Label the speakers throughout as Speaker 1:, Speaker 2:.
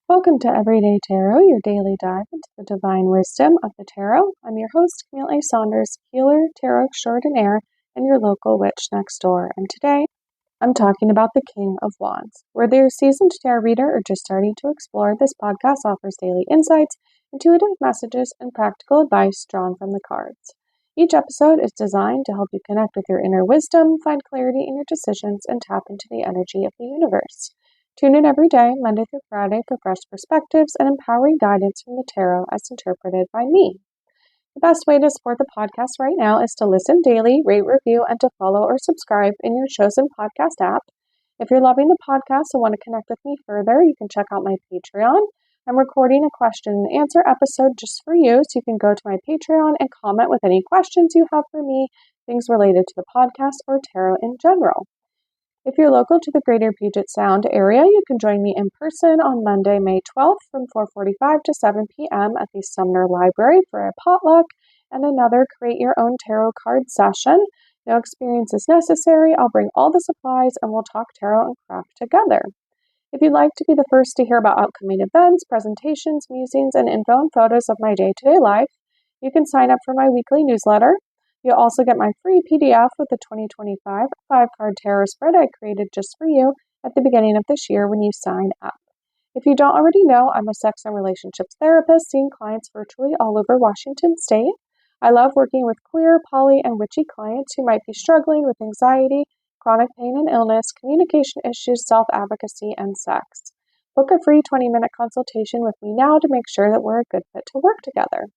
Speaker 1: Welcome to Everyday Tarot, your daily dive into the divine wisdom of the tarot. I'm your host, Camille A. Saunders, healer, tarot extraordinaire, and your local witch next door. And today, I'm talking about the King of Wands. Whether you're a seasoned tarot reader or just starting to explore, this podcast offers daily insights, intuitive messages, and practical advice drawn from the cards. Each episode is designed to help you connect with your inner wisdom, find clarity in your decisions, and tap into the energy of the universe. Tune in every day, Monday through Friday, for fresh perspectives and empowering guidance from the tarot as interpreted by me. The best way to support the podcast right now is to listen daily, rate, review, and to follow or subscribe in your chosen podcast app. If you're loving the podcast and want to connect with me further, you can check out my Patreon. I'm recording a question and answer episode just for you, so you can go to my Patreon and comment with any questions you have for me, things related to the podcast or tarot in general. If you're local to the greater Puget Sound area, you can join me in person on Monday, May 12th from 4:45 to 7 p.m. at the Sumner Library for a potluck and another Create Your Own Tarot card session. No experience is necessary. I'll bring all the supplies and we'll talk tarot and craft together. If you'd like to be the first to hear about upcoming events, presentations, musings, and info and photos of my day-to-day life, you can sign up for my weekly newsletter. You'll also get my free PDF with the 2025 5-card tarot spread I created just for you at the beginning of this year when you sign up. If you don't already know, I'm a sex and relationships therapist seeing clients virtually all over Washington State. I love working with queer, poly, and witchy clients who might be struggling with anxiety, chronic pain and illness, communication issues, self-advocacy, and sex. Book a free 20-minute consultation with me now to make sure that we're a good fit to work together.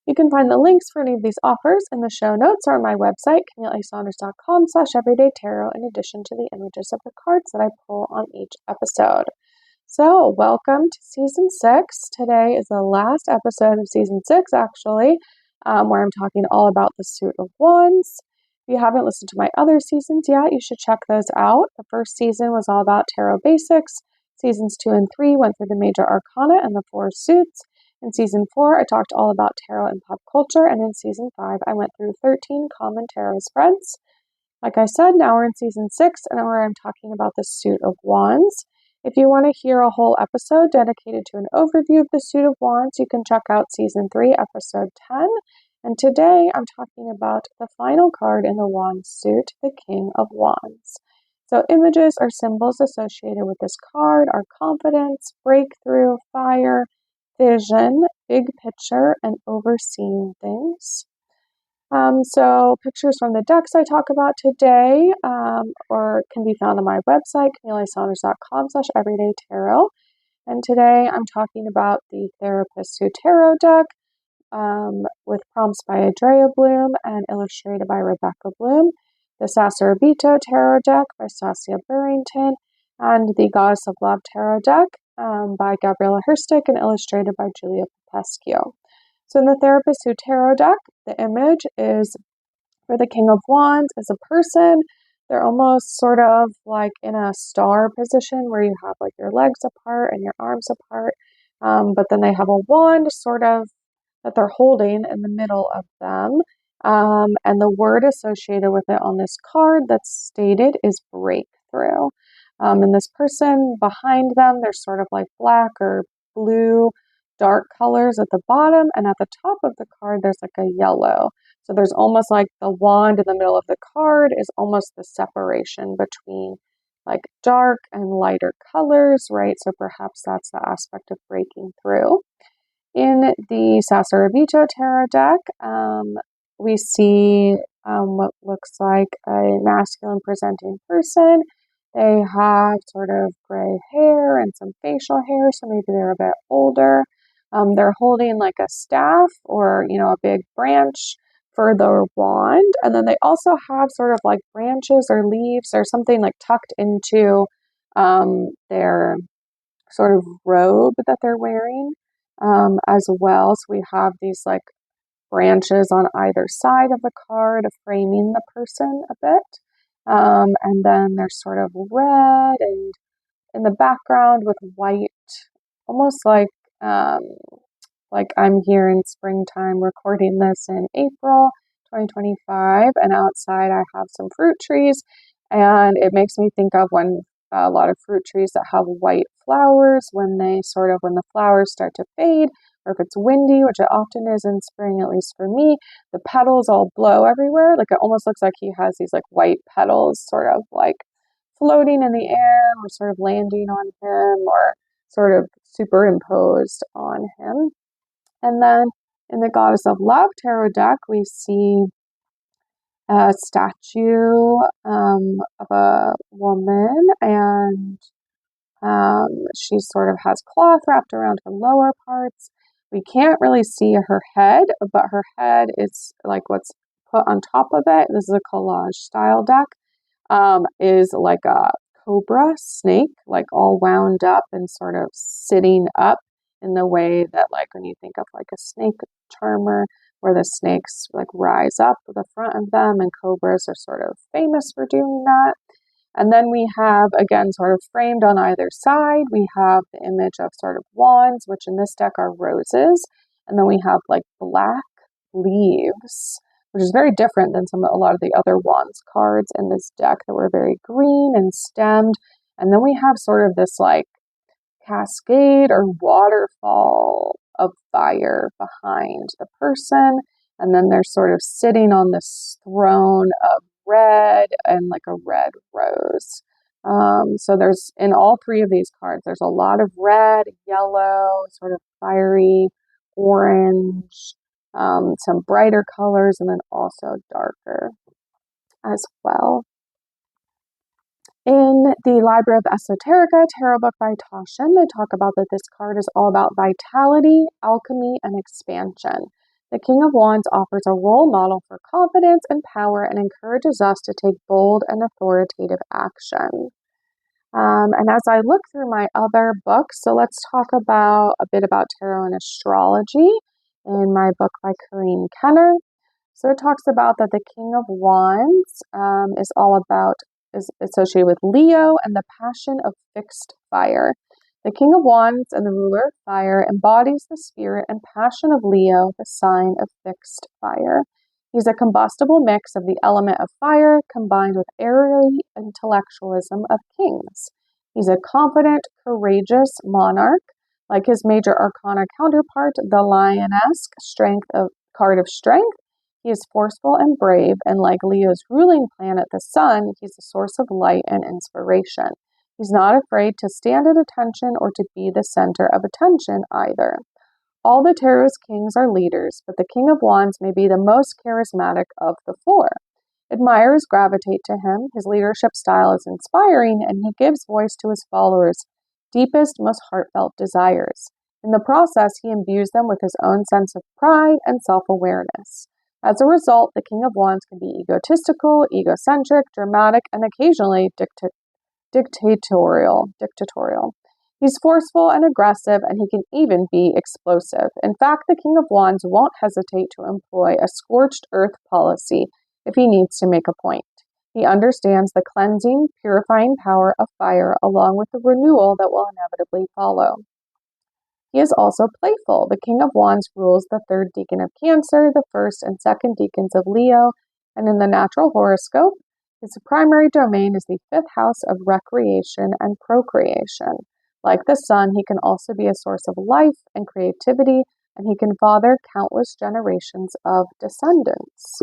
Speaker 1: You can find the links for any of these offers in the show notes or on my website, CamilleASaunders.com/everydaytarot, in addition to the images of the cards that I pull on each episode. So, welcome to Season 6. Today is the last episode of Season 6, actually, where I'm talking all about the Suit of Wands. If you haven't listened to my other seasons yet, you should check those out. The first season was all about tarot basics. Seasons 2 and 3 went through the major arcana and the 4 suits. In Season 4, I talked all about tarot and pop culture, and in Season 5, I went through 13 common tarot spreads. Like I said, now we're in Season 6, and where I'm talking about the Suit of Wands. If you want to hear a whole episode dedicated to an overview of the Suit of Wands, you can check out Season 3, Episode 10. And today, I'm talking about the final card in the Wand suit, the King of Wands. So images or symbols associated with this card are confidence, breakthrough, fire, vision, big picture, and overseeing things. So pictures from the decks I talk about today or can be found on my website, CamilleASaunders.com/everydaytarot. And today I'm talking about the Therapist Who Tarot deck with prompts by Dreya Blume and illustrated by Rebecca Blume, the Sasuraibito Tarot deck by Stasia Burrington, and the Goddess of Love Tarot deck by Gabriela Herstik and illustrated by Julia Popescu. So in the Therapist Who Tarot deck, the image is for the King of Wands as a person. They're almost sort of like in a star position where you have like your legs apart and your arms apart, but then they have a wand sort of that they're holding in the middle of them. And the word associated with it on this card that's stated is breakthrough. And this person behind them, there's sort of like black or blue, dark colors at the bottom. And at the top of the card, there's like a yellow. So there's almost like the wand in the middle of the card is almost the separation between like dark and lighter colors, right? So perhaps that's the aspect of breaking through. In the Sasuraibito Tarot deck, we see what looks like a masculine presenting person. They have sort of gray hair and some facial hair, so maybe they're a bit older. They're holding like a staff or, a big branch for the wand. And then they also have sort of like branches or leaves or something like tucked into their sort of robe that they're wearing as well. So we have these like branches on either side of the card framing the person a bit. And then there's sort of red and in the background with white, almost like I'm here in springtime recording this in April 2025, and outside I have some fruit trees, and it makes me think of when a lot of fruit trees that have white flowers when the flowers start to fade, or if it's windy, which it often is in spring, at least for me, the petals all blow everywhere. Like it almost looks like he has these like white petals sort of like floating in the air or sort of landing on him or sort of superimposed on him. And then in the Goddess of Love tarot deck, we see a statue of a woman, and she sort of has cloth wrapped around her lower parts. We can't really see her head, but her head is like what's put on top of it. This is a collage style deck. Is like a cobra snake, like all wound up and sort of sitting up in the way that, like, when you think of like a snake charmer, where the snakes like rise up the front of them, and cobras are sort of famous for doing that. And then we have, again, sort of framed on either side, we have the image of sort of wands, which in this deck are roses. And then we have like black leaves, which is very different than a lot of the other wands cards in this deck that were very green and stemmed. And then we have sort of this like cascade or waterfall of fire behind the person. And then they're sort of sitting on this throne of red and like a red rose. So there's, in all three of these cards, there's a lot of red, yellow, sort of fiery, orange, some brighter colors, and then also darker as well. In the Library of Esoterica tarot book by Taschen, they talk about that this card is all about vitality, alchemy, and expansion. The King of Wands offers a role model for confidence and power and encourages us to take bold and authoritative action. And as I look through my other books, so let's talk about a bit about tarot and astrology in my book by Corinne Kenner. So it talks about that the King of Wands is associated with Leo and the passion of fixed fire. The King of Wands and the ruler of fire embodies the spirit and passion of Leo, the sign of fixed fire. He's a combustible mix of the element of fire combined with airy intellectualism of kings. He's a confident, courageous monarch. Like his major arcana counterpart, the lioness card of strength, he is forceful and brave, and like Leo's ruling planet, the sun, he's a source of light and inspiration. He's not afraid to stand at attention or to be the center of attention either. All the tarot's kings are leaders, but the King of Wands may be the most charismatic of the four. Admirers gravitate to him, his leadership style is inspiring, and he gives voice to his followers' deepest, most heartfelt desires. In the process, he imbues them with his own sense of pride and self-awareness. As a result, the King of Wands can be egotistical, egocentric, dramatic, and occasionally dictatorial. He's forceful and aggressive, and he can even be explosive. In fact, the King of Wands won't hesitate to employ a scorched earth policy if he needs to make a point. He understands the cleansing, purifying power of fire along with the renewal that will inevitably follow. He is also playful. The King of Wands rules the third decan of Cancer, the first and second decans of Leo, and in the natural horoscope, his primary domain is the fifth house of recreation and procreation. Like the sun, he can also be a source of life and creativity, and he can father countless generations of descendants.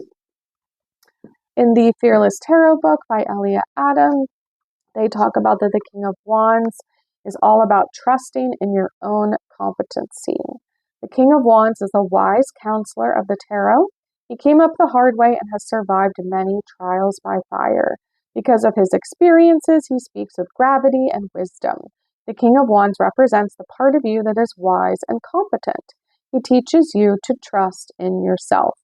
Speaker 1: In the Fearless Tarot book by Elia Adam, they talk about that the King of Wands is all about trusting in your own competency. The King of Wands is a wise counselor of the tarot. He came up the hard way and has survived many trials by fire. Because of his experiences, he speaks with gravity and wisdom. The King of Wands represents the part of you that is wise and competent. He teaches you to trust in yourself.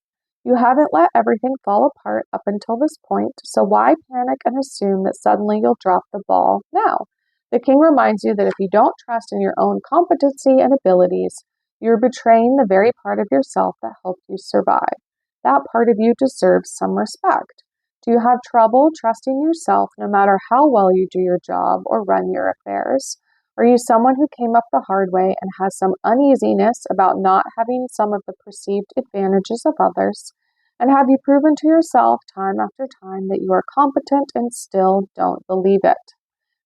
Speaker 1: You haven't let everything fall apart up until this point, so why panic and assume that suddenly you'll drop the ball now? The King reminds you that if you don't trust in your own competency and abilities, you're betraying the very part of yourself that helped you survive. That part of you deserves some respect. Do you have trouble trusting yourself no matter how well you do your job or run your affairs? Are you someone who came up the hard way and has some uneasiness about not having some of the perceived advantages of others? And have you proven to yourself time after time that you are competent and still don't believe it?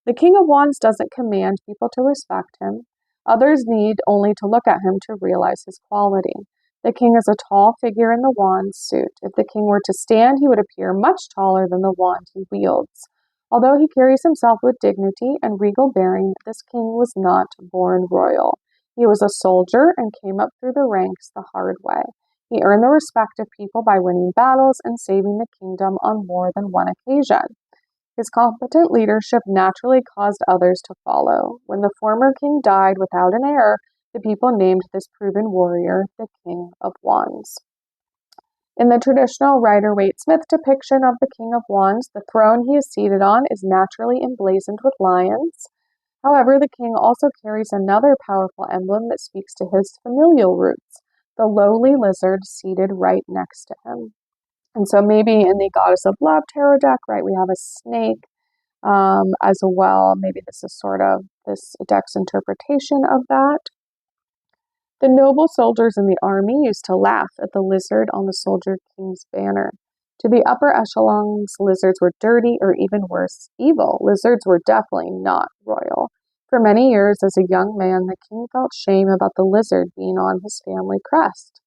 Speaker 1: The King of Wands doesn't command people to respect him. Others need only to look at him to realize his quality. The king is a tall figure in the wand suit. If the king were to stand, he would appear much taller than the wand he wields. Although he carries himself with dignity and regal bearing, this king was not born royal. He was a soldier and came up through the ranks the hard way. He earned the respect of people by winning battles and saving the kingdom on more than one occasion. His competent leadership naturally caused others to follow. When the former king died without an heir, the people named this proven warrior the King of Wands. In the traditional Rider-Waite-Smith depiction of the King of Wands, the throne he is seated on is naturally emblazoned with lions. However, the king also carries another powerful emblem that speaks to his familial roots, the lowly lizard seated right next to him. And so maybe in the Goddess of Love tarot deck, right, we have a snake as well. Maybe this is sort of this deck's interpretation of that. The noble soldiers in the army used to laugh at the lizard on the soldier king's banner. To the upper echelons, lizards were dirty, or even worse, evil. Lizards were definitely not royal. For many years, as a young man, the king felt shame about the lizard being on his family crest.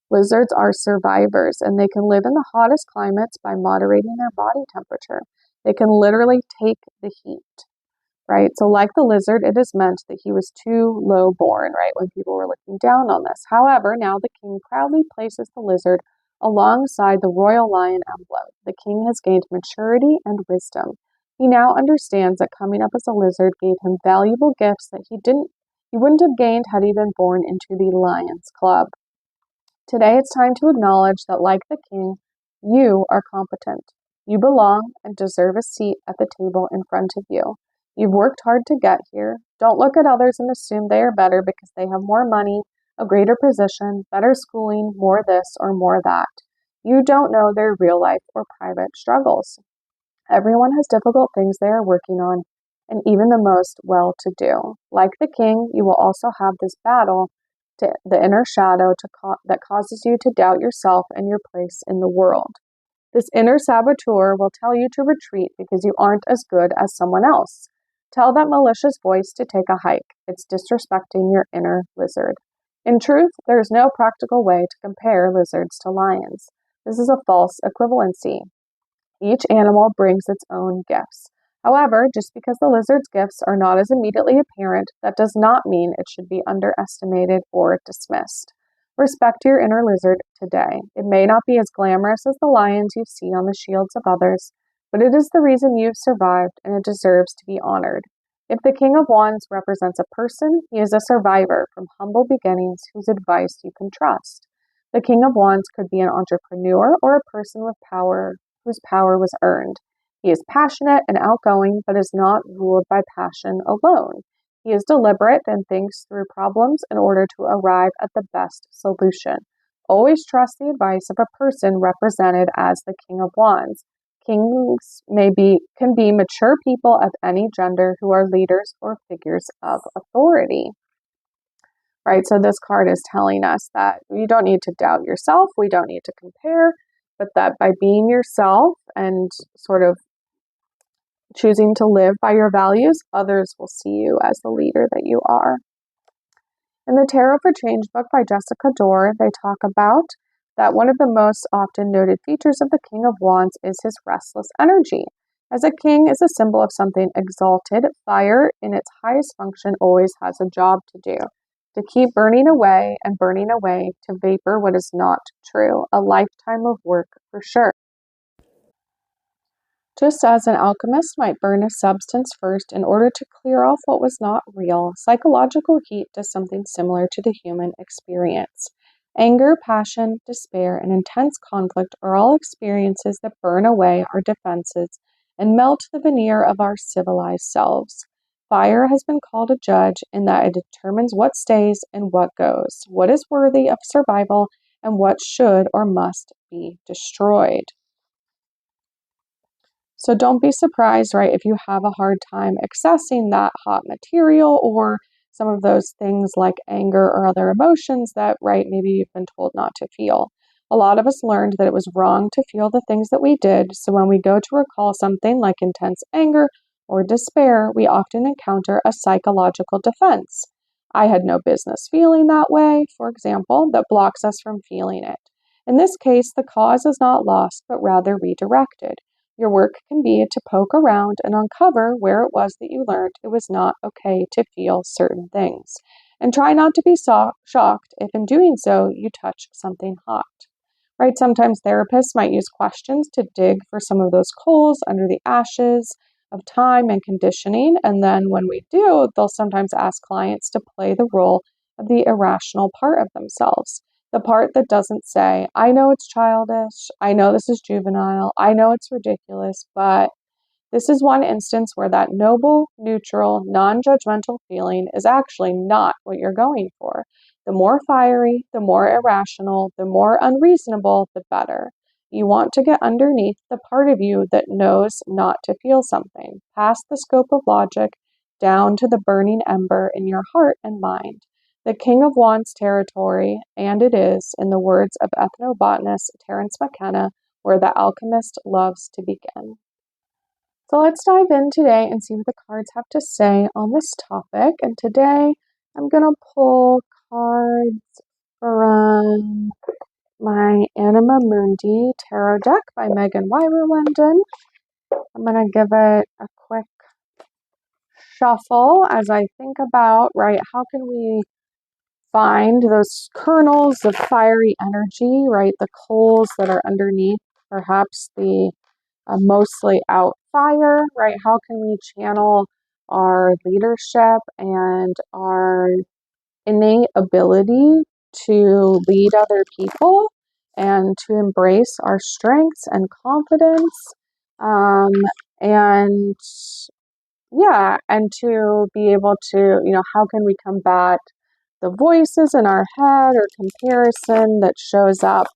Speaker 1: Lizards are survivors, and they can live in the hottest climates by moderating their body temperature. They can literally take the heat, right? So like the lizard, it is meant that he was too low born, right, when people were looking down on this. However, now the king proudly places the lizard alongside the royal lion emblem. The king has gained maturity and wisdom. He now understands that coming up as a lizard gave him valuable gifts that he wouldn't have gained had he been born into the Lions Club. Today, it's time to acknowledge that, like the king, you are competent. You belong and deserve a seat at the table in front of you. You've worked hard to get here. Don't look at others and assume they are better because they have more money, a greater position, better schooling, more this or more that. You don't know their real life or private struggles. Everyone has difficult things they are working on, and even the most well-to-do. Like the king, you will also have this battle to the inner shadow that causes you to doubt yourself and your place in the world. This inner saboteur will tell you to retreat because you aren't as good as someone else. Tell that malicious voice to take a hike. It's disrespecting your inner lizard. In truth, there is no practical way to compare lizards to lions. This is a false equivalency. Each animal brings its own gifts. However, just because the lizard's gifts are not as immediately apparent, that does not mean it should be underestimated or dismissed. Respect your inner lizard today. It may not be as glamorous as the lions you see on the shields of others, but it is the reason you've survived, and it deserves to be honored. If the King of Wands represents a person, he is a survivor from humble beginnings whose advice you can trust. The King of Wands could be an entrepreneur or a person with power whose power was earned. He is passionate and outgoing, but is not ruled by passion alone. He is deliberate and thinks through problems in order to arrive at the best solution. Always trust the advice of a person represented as the King of Wands. Kings can be mature people of any gender who are leaders or figures of authority. Right, so this card is telling us that you don't need to doubt yourself, we don't need to compare, but that by being yourself and sort of choosing to live by your values, others will see you as the leader that you are. In the Tarot for Change book by Jessica Dorr, they talk about that one of the most often noted features of the King of Wands is his restless energy. As a king is a symbol of something exalted, fire in its highest function always has a job to do. To keep burning away and burning away, to vapor what is not true. A lifetime of work for sure. Just as an alchemist might burn a substance first in order to clear off what was not real, psychological heat does something similar to the human experience. Anger, passion, despair, and intense conflict are all experiences that burn away our defenses and melt the veneer of our civilized selves. Fire has been called a judge in that it determines what stays and what goes, what is worthy of survival, and what should or must be destroyed. So don't be surprised, right, if you have a hard time accessing that hot material or some of those things like anger or other emotions that, right, maybe you've been told not to feel. A lot of us learned that it was wrong to feel the things that we did, so when we go to recall something like intense anger, or despair, we often encounter a psychological defense. I had no business feeling that way, for example, that blocks us from feeling it. In this case, the cause is not lost, but rather redirected. Your work can be to poke around and uncover where it was that you learned it was not okay to feel certain things. And try not to be shocked if in doing so you touch something hot. Right? Sometimes therapists might use questions to dig for some of those coals under the ashes of time and conditioning. And then when we do, they'll sometimes ask clients to play the role of the irrational part of themselves. The part that doesn't say, I know it's childish, I know this is juvenile, I know it's ridiculous, but this is one instance where that noble, neutral, non-judgmental feeling is actually not what you're going for. The more fiery, the more irrational, the more unreasonable, the better. You want to get underneath the part of you that knows not to feel something, past the scope of logic, down to the burning ember in your heart and mind. The King of Wands territory, and it is, in the words of ethnobotanist Terence McKenna, where the alchemist loves to begin. So let's dive in today and see what the cards have to say on this topic. And today I'm going to pull cards from my Anima Mundi Tarot deck by Megan Weirer-Linden. I'm going to give it a quick shuffle as I think about, right, how can we find those kernels of fiery energy, right, the coals that are underneath perhaps the mostly out fire, right? How can we channel our leadership and our innate ability to lead other people and to embrace our strengths and confidence? And yeah, and to be able to, how can we combat the voices in our head or comparison that shows up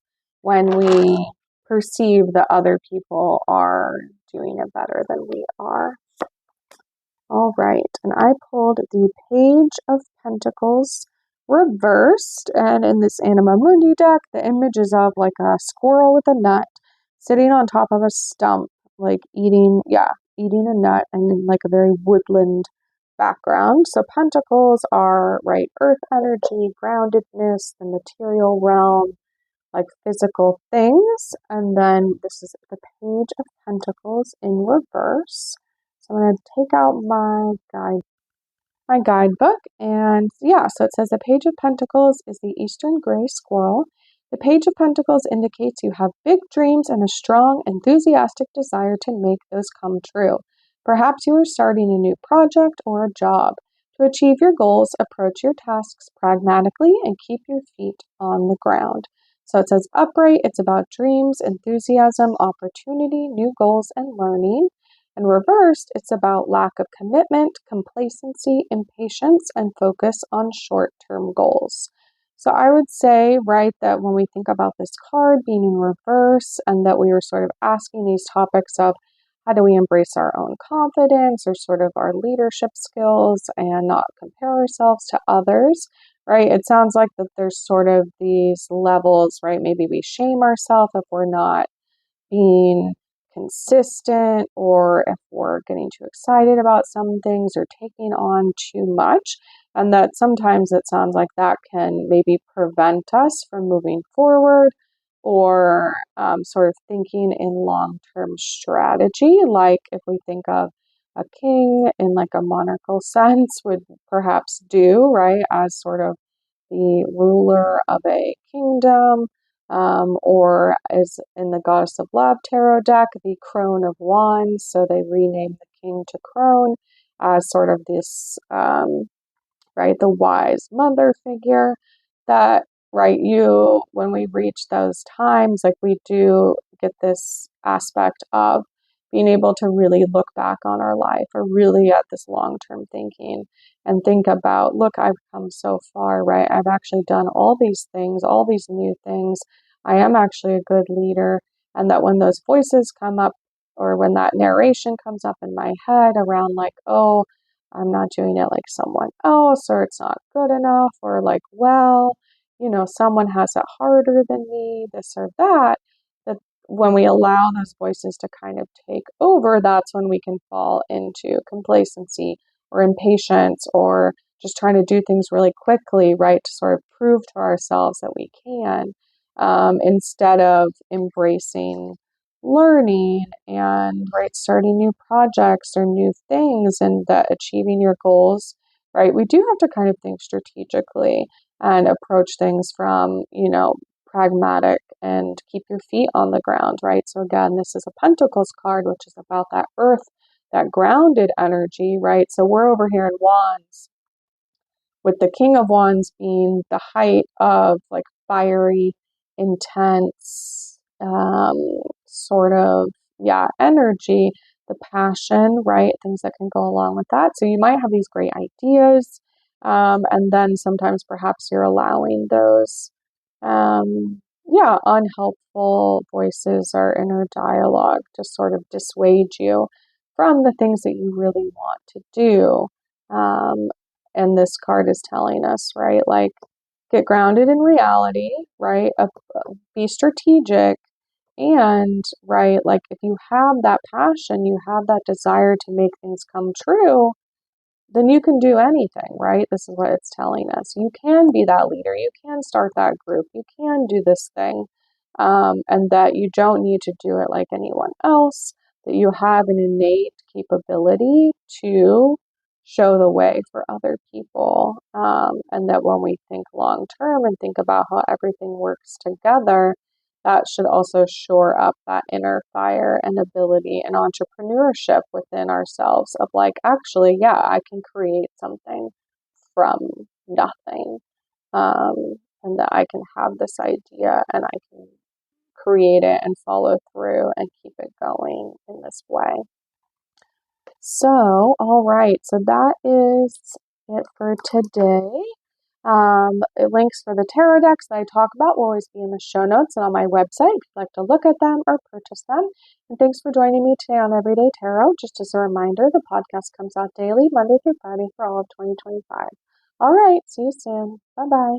Speaker 1: when we perceive that other people are doing it better than we are? All right, and I pulled the Page of Pentacles reversed, and in this Anima Mundi deck, the image is of like a squirrel with a nut sitting on top of a stump, like eating a nut, and in like a very woodland background. So pentacles are, right, earth energy, groundedness, the material realm, like physical things. And then this is the Page of Pentacles in reverse. So I'm going to take out my guidebook, and yeah, so it says the Page of Pentacles is the Eastern Gray Squirrel. The Page of Pentacles indicates you have big dreams and a strong, enthusiastic desire to make those come true. Perhaps you are starting a new project or a job. To achieve your goals, approach your tasks pragmatically and keep your feet on the ground. So it says upright, it's about dreams, enthusiasm, opportunity, new goals, and learning. And reversed, it's about lack of commitment, complacency, impatience, and focus on short-term goals. So I would say, right, that when we think about this card being in reverse and that we were sort of asking these topics of how do we embrace our own confidence or sort of our leadership skills and not compare ourselves to others, right? It sounds like that there's sort of these levels, right? Maybe we shame ourselves if we're not being consistent, or if we're getting too excited about some things or taking on too much, and that sometimes it sounds like that can maybe prevent us from moving forward or sort of thinking in long-term strategy, like if we think of a king in like a monarchical sense would perhaps do, right, as sort of the ruler of a kingdom, or as in the Goddess of Love tarot deck, the Crone of Wands. So they renamed the king to Crone as sort of this, right, the wise mother figure that, right, when we reach those times, like we do get this aspect of being able to really look back on our life or really at this long-term thinking and think about, look, I've come so far, right? I've actually done all these things, all these new things. I am actually a good leader. And that when those voices come up or when that narration comes up in my head around like, oh, I'm not doing it like someone else, or it's not good enough, or like, well, someone has it harder than me, this or that, when we allow those voices to kind of take over, that's when we can fall into complacency or impatience or just trying to do things really quickly, right, to sort of prove to ourselves that we can, instead of embracing learning and, right, starting new projects or new things and that achieving your goals, right? We do have to kind of think strategically and approach things from, pragmatic and keep your feet on the ground, right? So again, this is a Pentacles card, which is about that earth, that grounded energy, right? So we're over here in Wands, with the King of Wands being the height of like fiery, intense, sort of, energy, the passion, right? Things that can go along with that. So you might have these great ideas, and then sometimes perhaps you're allowing those, unhelpful voices or inner dialogue to sort of dissuade you from the things that you really want to do. And this card is telling us, right, like, get grounded in reality, right? Be strategic. And, right, like, if you have that passion, you have that desire to make things come true, then you can do anything, right? This is what it's telling us. You can be that leader. You can start that group. You can do this thing. And that you don't need to do it like anyone else, that you have an innate capability to show the way for other people. And that when we think long term and think about how everything works together, that should also shore up that inner fire and ability and entrepreneurship within ourselves of like, actually, I can create something from nothing. And that I can have this idea and I can create it and follow through and keep it going in this way. So, all right, so that is it for today. Links for the tarot decks that I talk about will always be in the show notes and on my website if you'd like to look at them or purchase them. And thanks for joining me today on Everyday Tarot. Just as a reminder, the podcast comes out daily, Monday through Friday for all of 2025. All right, see you soon. Bye-bye.